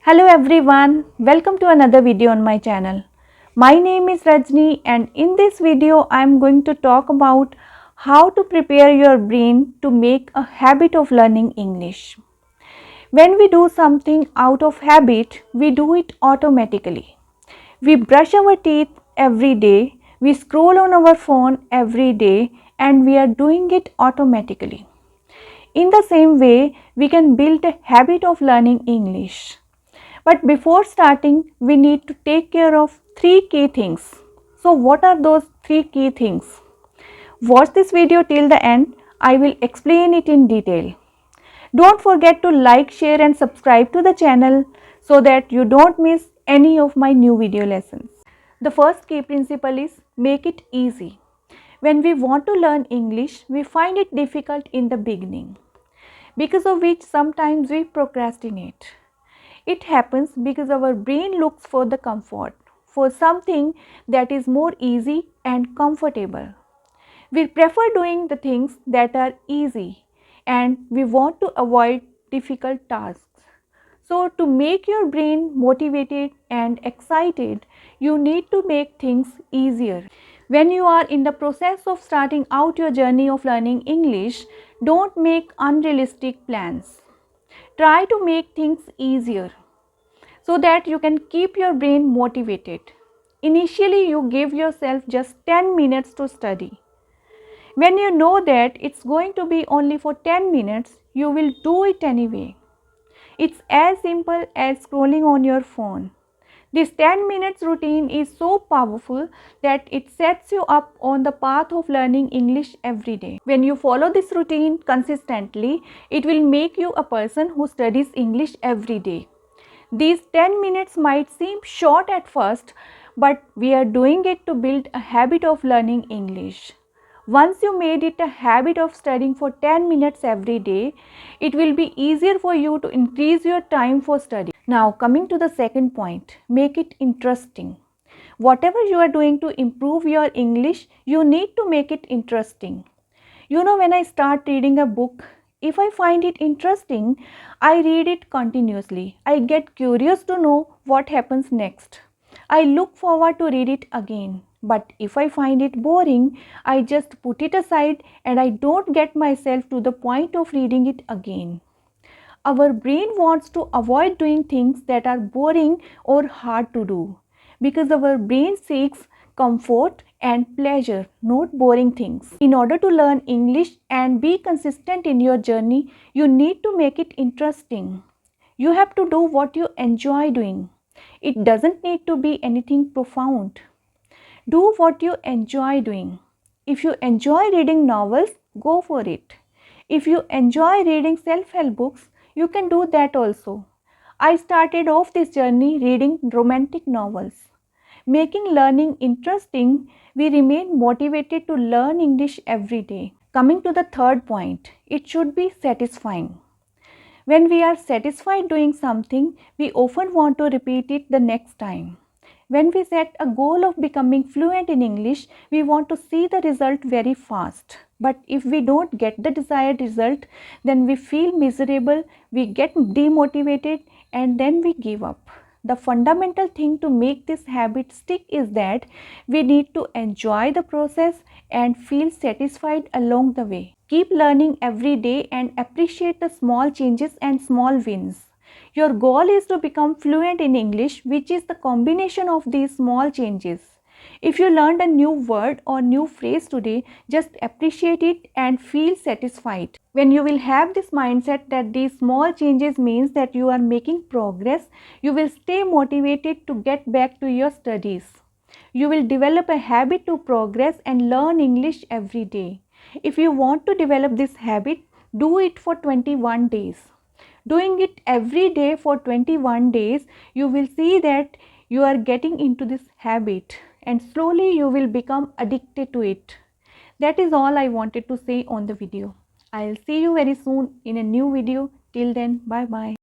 Hello everyone, welcome to another video on my channel. My name is Rajni and in this video I am going to talk about how to prepare your brain to make a habit of learning English. When we do something out of habit, we do it automatically. We brush our teeth every day, we scroll on our phone every day and we are doing it automatically. In the same way, we can build a habit of learning English. But before starting, we need to take care of three key things. So what are those three key things? Watch this video till the end. I will explain it in detail. Don't forget to like, share and subscribe to the channel so that you don't miss any of my new video lessons. The first key principle is make it easy. When we want to learn English, we find it difficult in the beginning, because of which sometimes we procrastinate. It happens because our brain looks for the comfort, for something that is more easy and comfortable. We prefer doing the things that are easy and we want to avoid difficult tasks. So, to make your brain motivated and excited, you need to make things easier. When you are in the process of starting out your journey of learning English, don't make unrealistic plans. Try to make things easier so that you can keep your brain motivated. Initially, you give yourself just 10 minutes to study. When you know that it's going to be only for 10 minutes, you will do it anyway. It's as simple as scrolling on your phone. This 10 minutes routine is so powerful that it sets you up on the path of learning English every day. When you follow this routine consistently, it will make you a person who studies English every day. These 10 minutes might seem short at first, but we are doing it to build a habit of learning English. Once you made it a habit of studying for 10 minutes every day, it will be easier for you to increase your time for study. Now, coming to the second point, make it interesting. Whatever you are doing to improve your English, you need to make it interesting. You know, when I start reading a book, if I find it interesting, I read it continuously. I get curious to know what happens next. I look forward to read it again. But if I find it boring, I just put it aside and I don't get myself to the point of reading it again. Our brain wants to avoid doing things that are boring or hard to do, because our brain seeks comfort and pleasure, not boring things. In order to learn English and be consistent in your journey, you need to make it interesting. You have to do what you enjoy doing. It doesn't need to be anything profound. Do what you enjoy doing. If you enjoy reading novels, go for it. If you enjoy reading self-help books, you can do that also. I started off this journey reading romantic novels. Making learning interesting, we remain motivated to learn English every day. Coming to the third point, it should be satisfying. When we are satisfied doing something, we often want to repeat it the next time. When we set a goal of becoming fluent in English, we want to see the result very fast. But if we don't get the desired result, then we feel miserable, we get demotivated and then we give up. The fundamental thing to make this habit stick is that we need to enjoy the process and feel satisfied along the way. Keep learning every day and appreciate the small changes and small wins. Your goal is to become fluent in English, which is the combination of these small changes. If you learned a new word or new phrase today, just appreciate it and feel satisfied. When you will have this mindset that these small changes means that you are making progress, you will stay motivated to get back to your studies. You will develop a habit to progress and learn English every day. If you want to develop this habit, do it for 21 days. Doing it every day for 21 days, you will see that you are getting into this habit and slowly you will become addicted to it. That is all I wanted to say on the video. I'll see you very soon in a new video. Till then, bye bye.